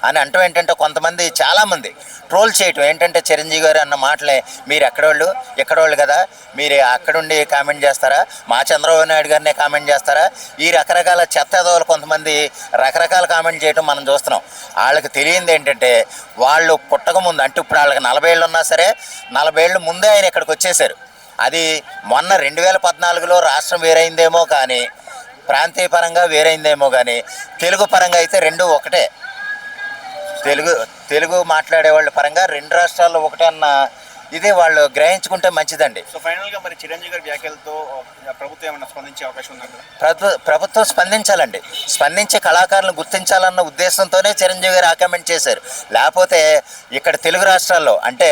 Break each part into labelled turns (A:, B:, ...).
A: అని అంటూ ఏంటంటే కొంతమంది చాలామంది ట్రోల్ చేయటం ఏంటంటే చిరంజీవి గారు అన్న మాటలే మీరు ఎక్కడోళ్ళు ఎక్కడోళ్ళు కదా, మీరు అక్కడుండి కామెంట్ చేస్తారా, మా చంద్రబాబు నాయుడు గారినే కామెంట్ చేస్తారా, ఈ రకరకాల చెత్తదోలు కొంతమంది రకరకాల కామెంట్ చేయటం మనం చూస్తున్నాం. వాళ్ళకి తెలియంది ఏంటంటే వాళ్ళు పుట్టక ముందు అంటే ఇప్పుడు వాళ్ళకి 40 ఏళ్ళు ఉన్నా సరే 40 ఏళ్ళు ముందే ఆయన ఇక్కడికి వచ్చేసారు. అది మొన్న 2014లో రాష్ట్రం వేరైందేమో కానీ, ప్రాంతీయ పరంగా వేరైందేమో కానీ, తెలుగు పరంగా అయితే రెండు ఒకటే. తెలుగు మాట్లాడే వాళ్ళ పరంగా రెండు రాష్ట్రాల్లో ఒకటే అన్న ఇదే వాళ్ళు గ్రహించుకుంటే మంచిదండి.
B: సో ఫైనల్గా మరి చిరంజీవి గారి వ్యాఖ్యలతో ప్రభుత్వం ఏమైనా స్పందించే అవకాశం ఉందండి?
A: ప్రభుత్వం స్పందించాలండి. స్పందించే కళాకారులను గుర్తించాలన్న ఉద్దేశంతోనే చిరంజీవి గారు ఆ కామెంట్ చేశారు. లేకపోతే ఇక్కడ తెలుగు రాష్ట్రాల్లో అంటే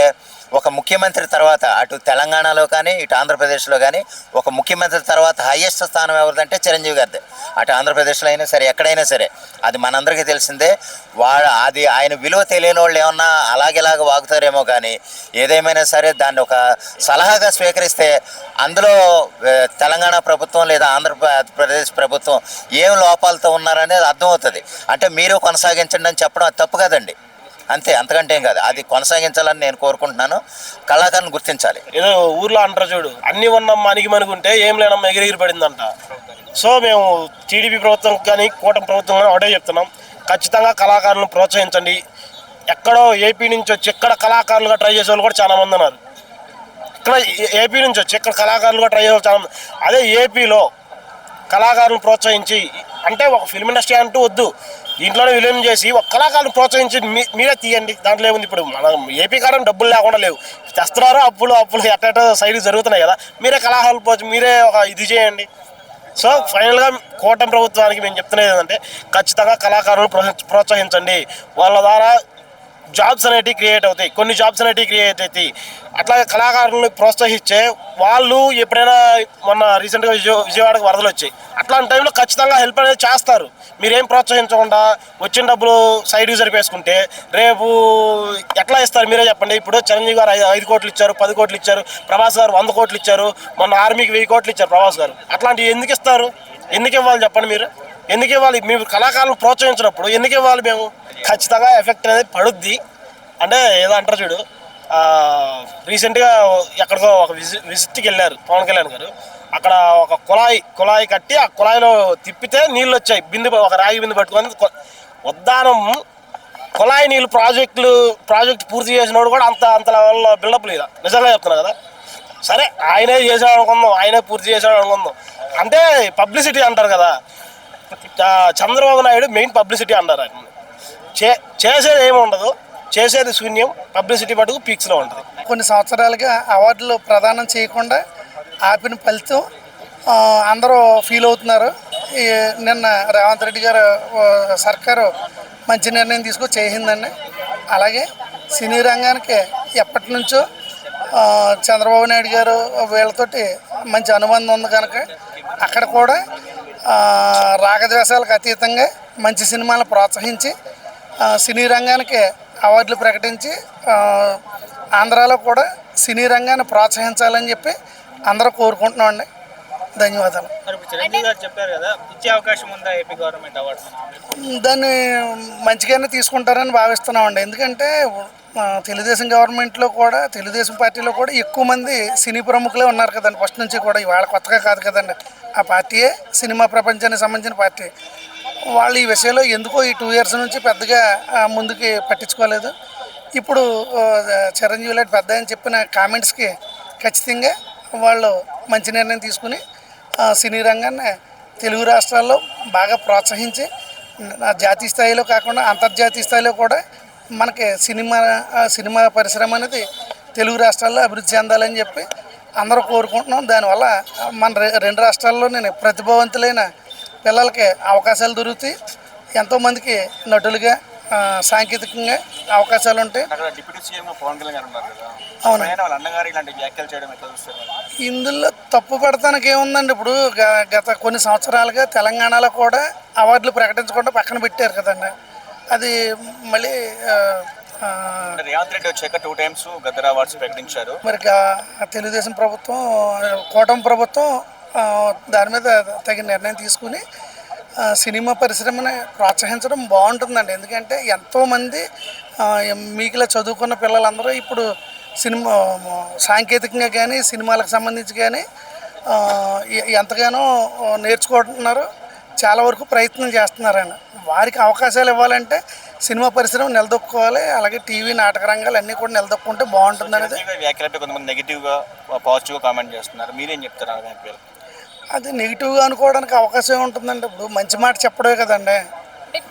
A: ఒక ముఖ్యమంత్రి తర్వాత అటు తెలంగాణలో కానీ ఇటు ఆంధ్రప్రదేశ్లో కానీ ఒక ముఖ్యమంత్రి తర్వాత హైయెస్ట్ స్థానం ఎవరిదంటే చిరంజీవి గారిది. అటు ఆంధ్రప్రదేశ్లో అయినా సరే ఎక్కడైనా సరే అది మనందరికీ తెలిసిందే. అది ఆయన విలువ తెలియని వాళ్ళు ఏమన్నా అలాగేలాగ వాగుతారేమో కానీ ఏదేమైనా సరే దాన్ని ఒక సలహాగా స్వీకరిస్తే అందులో తెలంగాణ ప్రభుత్వం లేదా ఆంధ్రప్రదేశ్ ప్రభుత్వం ఏం లోపాలతో ఉన్నారనేది అర్థమవుతుంది. అంటే మీరు కొనసాగించండి అని చెప్పడం అది తప్పు కదండి. అంతే, అంతకంటే ఏం కాదు. అది కొనసాగించాలని నేను కోరుకుంటున్నాను. కళాకారుని గుర్తించాలి.
C: ఏదో ఊర్లో అంటారు చూడు, అన్నీ ఉన్నమ్మ అణిగి మనుకుంటే ఏం లేనమ్మ ఎగిరిగిరి పడిందంట. సో మేము టీడీపీ ప్రభుత్వం కానీ కూటమి ప్రభుత్వం కానీ ఒకటే చెప్తున్నాం, ఖచ్చితంగా కళాకారులను ప్రోత్సహించండి. ఎక్కడో ఏపీ నుంచి వచ్చి ఇక్కడ కళాకారులుగా ట్రై చేసే వాళ్ళు కూడా చాలామంది ఉన్నారు. ఇక్కడ ఏపీ నుంచి వచ్చి ఇక్కడ కళాకారులుగా ట్రై చేసే వాళ్ళు చాలామంది. అదే ఏపీలో కళాకారులను ప్రోత్సహించి అంటే ఒక ఫిల్మ్ ఇండస్ట్రీ అంటూ వద్దు, దీంట్లోనే విలీనం చేసి ఒక కళాకారులను ప్రోత్సహించి మీరే తీయండి. దాంట్లో ఏముంది, ఇప్పుడు మనం ఏపీ కారం డబ్బులు లేకుండా లేవు, తెస్తున్నారు అప్పులు ఎట్ట సైడ్ జరుగుతున్నాయి కదా, మీరే కళాకారులు మీరే ఒక ఇది చేయండి. సో ఫైనల్గా కూటమి ప్రభుత్వానికి మేము చెప్తున్నది ఏంటంటే ఖచ్చితంగా కళాకారులను ప్రోత్సహించండి. వాళ్ళ ద్వారా జాబ్స్ అనేటివి క్రియేట్ అవుతాయి, కొన్ని జాబ్స్ అనేటివి క్రియేట్ అవుతాయి. అట్లాగే కళాకారులను ప్రోత్సహించే వాళ్ళు ఎప్పుడైనా మొన్న రీసెంట్గా విజయవాడకు వరదలు వచ్చాయి, అట్లాంటి టైంలో ఖచ్చితంగా హెల్ప్ అనేది చేస్తారు. మీరేం ప్రోత్సహించకుండా వచ్చిన డబ్బులు సైడ్కి సరిపేసుకుంటే రేపు ఎట్లా ఇస్తారు మీరే చెప్పండి. ఇప్పుడు చిరంజీవి గారు 5 కోట్లు ఇచ్చారు, 10 కోట్లు ఇచ్చారు, ప్రభాస్ గారు 100 కోట్లు ఇచ్చారు, మొన్న ఆర్మీకి 1000 కోట్లు ఇచ్చారు ప్రభాస్ గారు. అట్లాంటివి ఎందుకు ఇస్తారు, ఎందుకు ఇవ్వాలి చెప్పండి మీరు, ఎందుకు ఇవ్వాలి? మేము కళాకారులను ప్రోత్సహించినప్పుడు ఎందుకు ఇవ్వాలి? మేము ఖచ్చితంగా ఎఫెక్ట్ అనేది పడుద్ది. అంటే ఏదో అంటారు చూడు, రీసెంట్గా ఎక్కడికో ఒక విజిట్కి వెళ్ళారు పవన్ కళ్యాణ్ గారు. అక్కడ ఒక కుళాయి కట్టి ఆ కుళాయిలో తిప్పితే నీళ్ళు వచ్చాయి, ఒక రాగి బిందు పట్టుకొని ఉద్దానం కుళాయి నీళ్ళు ప్రాజెక్ట్ పూర్తి చేసినోడు కూడా అంత లెవెల్లో బిల్డప్ లేదా, నిజంగా చెప్తున్నా కదా. సరే ఆయనే చేసాడు అనుకుందాం, ఆయనే పూర్తి చేసాడు అనుకుందాం, అంటే పబ్లిసిటీ అంటారు కదా. చంద్రబాబు నాయుడు మెయిన్ పబ్లిసిటీ అంటారు. ఆయన చేసేది ఏమి ఉండదు, చేసేది శూన్యం, పబ్లిసిటీ మటుకు పీక్స్లో ఉంటుంది.
D: కొన్ని సంవత్సరాలుగా అవార్డులు ప్రదానం చేయకుండా ఆపిన ఫలితం అందరూ ఫీల్ అవుతున్నారు. నిన్న రేవంత్ రెడ్డి గారు సర్కారు మంచి నిర్ణయం తీసుకొని చేసిందండి. అలాగే సినీ రంగానికి ఎప్పటి నుంచో చంద్రబాబు నాయుడు గారు వీళ్ళతోటి మంచి అనుబంధం ఉంది కనుక అక్కడ కూడా రాగద్వేషాలకు అతీతంగా మంచి సినిమాలను ప్రోత్సహించి సినీ రంగానికి అవార్డులు ప్రకటించి ఆంధ్రాలో కూడా సినీ రంగాన్ని ప్రోత్సహించాలని చెప్పి అందరూ కోరుకుంటున్నామండి. ధన్యవాదాలు. దాన్ని మంచిగానే తీసుకుంటారని భావిస్తున్నామండి. ఎందుకంటే తెలుగుదేశం గవర్నమెంట్లో కూడా తెలుగుదేశం పార్టీలో కూడా ఎక్కువ మంది సినీ ప్రముఖులే ఉన్నారు కదండి ఫస్ట్ నుంచి కూడా. ఇవాళ కొత్తగా కాదు కదండి, ఆ పార్టీయే సినిమా ప్రపంచానికి సంబంధించిన పార్టీ. వాళ్ళు ఈ విషయంలో ఎందుకో ఈ 2 years నుంచి పెద్దగా ముందుకి పట్టించుకోలేదు. ఇప్పుడు చిరంజీవి లాంటి పెద్ద అని చెప్పిన కామెంట్స్కి ఖచ్చితంగా వాళ్ళు మంచి నిర్ణయం తీసుకుని సినీ రంగాన్ని తెలుగు రాష్ట్రాల్లో బాగా ప్రోత్సహించి జాతీయ స్థాయిలో కాకుండా అంతర్జాతీయ స్థాయిలో కూడా మనకి సినిమా పరిశ్రమ అనేది తెలుగు రాష్ట్రాల్లో అభివృద్ధి చెందాలని చెప్పి అందరూ కోరుకుంటున్నాం. దానివల్ల మన 2 రాష్ట్రాల్లోనే ప్రతిభావంతులైన పిల్లలకి అవకాశాలు దొరుకుతాయి. ఎంతోమందికి నటులుగా సాంకేతికంగా అవకాశాలు ఉంటాయి. అవును, ఇందులో తప్పు పడటానికి ఏముందండి. ఇప్పుడు గత కొన్ని సంవత్సరాలుగా తెలంగాణలో కూడా అవార్డులు ప్రకటించకుండా పక్కన పెట్టారు కదండి. అది మళ్ళీ
B: రేవంత్ రెడ్డి వచ్చాక 2 times గద్దర్ అవార్డ్స్ ప్రకటించారు.
D: మరి తెలుగుదేశం ప్రభుత్వం కూటమి ప్రభుత్వం దాని మీద తగిన నిర్ణయం తీసుకుని సినిమా పరిశ్రమని ప్రోత్సహించడం బాగుంటుందండి. ఎందుకంటే ఎంతోమంది మీకులా చదువుకున్న పిల్లలందరూ ఇప్పుడు సినిమా సాంకేతికంగా కానీ సినిమాలకు సంబంధించి కానీ ఎంతగానో నేర్చుకుంటున్నారు, చాలా వరకు ప్రయత్నం చేస్తున్నారండి. వారికి అవకాశాలు ఇవ్వాలంటే సినిమా పరిశ్రమ నిలదొక్కుకోవాలి, అలాగే టీవీ నాటక రంగాలు అన్నీ కూడా నిలదొక్కుంటే బాగుంటుంది అనేది.
B: చిరంజీవి గారి వ్యాఖ్యలపై కొంతమంది నెగిటివ్గా పాజిటివ్గా కామెంట్ చేస్తున్నారు, మీరేం చెప్తారు ఆ వ్యాఖ్యలు?
D: అది నెగిటివ్గా అనుకోవడానికి అవకాశం ఉంటుందండి. ఇప్పుడు మంచి మాట చెప్పడమే కదండి.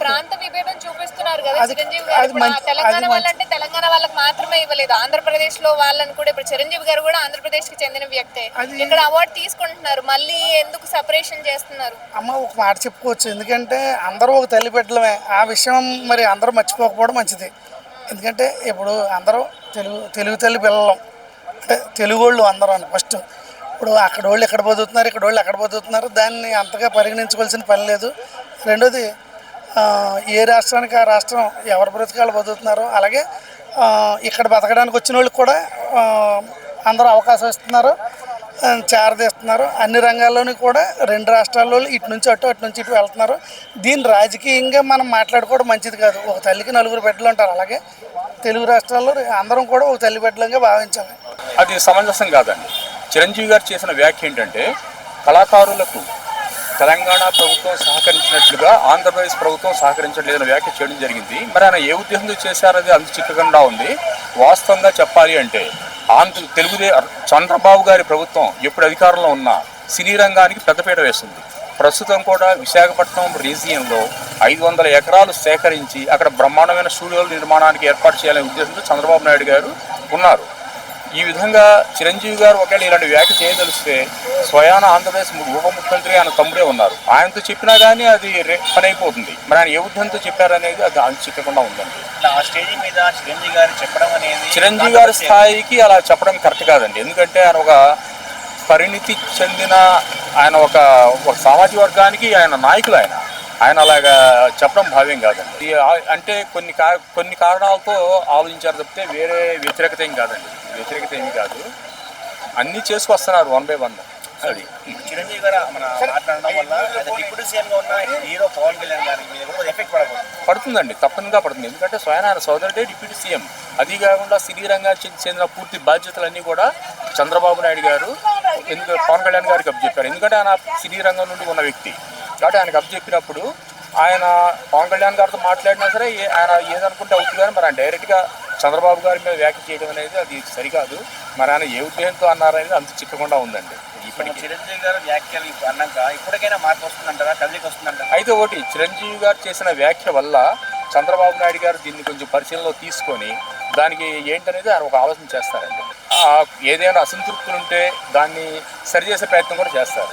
E: ప్రాంత విభేదం చూపిస్తున్నారు కదా
D: అది-
E: చిరంజీవి
D: అది
E: గారు.
D: మంచి-
E: తెలంగాణ
D: అది
E: వాళ్ళంటే తెలంగాణ వాళ్ళకి మాత్రమే ఇవ్వలేదు, ఆంధ్రప్రదేశ్ లో వాళ్ళని కూడా. ఇప్పుడు చిరంజీవి గారు కూడా ఆంధ్రప్రదేశ్ కి చెందిన వ్యక్తే.
D: అది-
E: ఇక్కడ అవార్డు తీసుకుంటున్నారు, మళ్ళీ ఎందుకు సెపరేషన్ చేస్తున్నారు?
D: అమ్మ ఒక మాట చెప్పుకోవచ్చు, ఎందుకంటే అందరూ ఒక తల్లి బిడ్డలమే. ఆ విషయం మరి అందరూ మర్చిపోకపోవడం మంచిది. ఎందుకంటే ఇప్పుడు అందరూ తెలుగు తల్లి పిల్లలం, అంటే తెలుగు వాళ్ళు అందరూ అని ఫస్ట్. ఇప్పుడు అక్కడ వాళ్ళు ఎక్కడ బతుకుతున్నారు, ఇక్కడ వాళ్ళు ఎక్కడ బతుకుతున్నారు, దాన్ని అంతగా పరిగణించుకోవాల్సిన పని లేదు. రెండోది ఏ రాష్ట్రానికి ఆ రాష్ట్రం ఎవరి బ్రతకాలు బతుకుతున్నారో, అలాగే ఇక్కడ బతకడానికి వచ్చిన వాళ్ళకి కూడా అందరూ అవకాశం ఇస్తున్నారు, చేరదీస్తున్నారు. అన్ని రంగాల్లోనూ కూడా రెండు రాష్ట్రాల్లో ఇటు నుంచి అటు నుంచి ఇటు వెళ్తున్నారు. దీన్ని రాజకీయంగా మనం మాట్లాడుకోవడం మంచిది కాదు. ఒక తల్లికి నలుగురు బిడ్డలు ఉంటారు, అలాగే తెలుగు రాష్ట్రాల్లో అందరం కూడా ఒక తల్లి బిడ్డలంగా భావించాలి.
F: అది సమంజసం కాదండి. చిరంజీవి గారు చేసిన వ్యాఖ్య ఏంటంటే, కళాకారులకు తెలంగాణ ప్రభుత్వం సహకరించినట్లుగా ఆంధ్రప్రదేశ్ ప్రభుత్వం సహకరించట్లేదని వ్యాఖ్య చేయడం జరిగింది. మరి ఆయన ఏ ఉద్దేశంతో చేశారది అంత చిక్కకుండా ఉంది. వాస్తవంగా చెప్పాలి అంటే చంద్రబాబు గారి ప్రభుత్వం ఎప్పుడు అధికారంలో ఉన్నా సినీ రంగానికి పెద్దపీట వేస్తుంది. ప్రస్తుతం కూడా విశాఖపట్నం రీజియన్లో 500 ఎకరాలు సేకరించి అక్కడ బ్రహ్మాండమైన స్టూడియోల నిర్మాణానికి ఏర్పాటు చేయాలనే ఉద్దేశంతో చంద్రబాబు నాయుడు గారు ఉన్నారు. ఈ విధంగా చిరంజీవి గారు ఒకవేళ ఇలాంటి వ్యాఖ్య చేయదలిస్తే స్వయాన ఆంధ్రప్రదేశ్ ఉప ముఖ్యమంత్రి ఆయన తమ్ముడే ఉన్నారు, ఆయనతో చెప్పినా కానీ అది పని అయిపోతుంది. మరి ఆయన ఏ ఉద్దేశంతో చెప్పారనేది అది చిక్కకుండా ఉందండి.
B: ఆ స్టేజ్ మీద చిరంజీవి గారు చెప్పడం అనేది
F: చిరంజీవి గారి స్థాయికి అలా చెప్పడం కరెక్ట్ కాదండి. ఎందుకంటే ఆయన ఒక పరిణితి చెందిన ఆయన ఒక సామాజిక వర్గానికి ఆయన నాయకులు. ఆయన అలాగా చెప్పడం భావ్యం కాదండి. అంటే కొన్ని కారణాలతో ఆలోచించారు తప్పితే వేరే వ్యతిరేకత ఏం కాదండి. వ్యతిరేకత ఏమి కాదు, అన్నీ చేసుకొస్తున్నారు 1 by 1. అది
B: చిరంజీవి గారు మన మాట్లాడడం వల్ల డిప్యూటీ సీఎంగా ఉన్న హీరో పవన్ కళ్యాణ్ గారి మీద కూడా ఎఫెక్ట్
F: పడుతుందండి, తప్పనిగా పడుతుంది. ఎందుకంటే స్వయం ఆయన సోదరుడే డిప్యూటీ సీఎం. అది కాకుండా సినీ రంగానికి చెందిన పూర్తి బాధ్యతలన్నీ కూడా చంద్రబాబు నాయుడు గారు పవన్ కళ్యాణ్ గారికి అప్పచెప్పారు. ఎందుకంటే ఆయన సినీ రంగం నుండి ఉన్న వ్యక్తి కాబట్టి ఆయనకు అప్పచెప్పినప్పుడు ఆయన పవన్ కళ్యాణ్ గారితో మాట్లాడినా సరే ఆయన ఏదనుకుంటే అవుతుంది. కానీ మరి ఆయన డైరెక్ట్గా చంద్రబాబు గారి మీద వ్యాఖ్య చేయడం అనేది అది సరికాదు. మరి ఆయన ఏ ఉద్దేశంతో అన్నారనేది అంత చిక్కకుండా ఉందండి. ఇప్పటికీ
B: చిరంజీవి గారు వ్యాఖ్యలు అన్నాక ఇప్పటికైనా మార్పు వస్తుందంటారా, కదలిక వస్తుందంటారా?
F: అయితే ఒకటి, చిరంజీవి గారు చేసిన వ్యాఖ్య వల్ల చంద్రబాబు నాయుడు గారు దీన్ని కొంచెం పరిశీలనలో తీసుకొని దానికి ఏంటనేది ఆయన ఒక ఆలోచన చేస్తారండి. ఏదైనా అసంతృప్తులు ఉంటే దాన్ని సరిచేసే ప్రయత్నం కూడా చేస్తారు.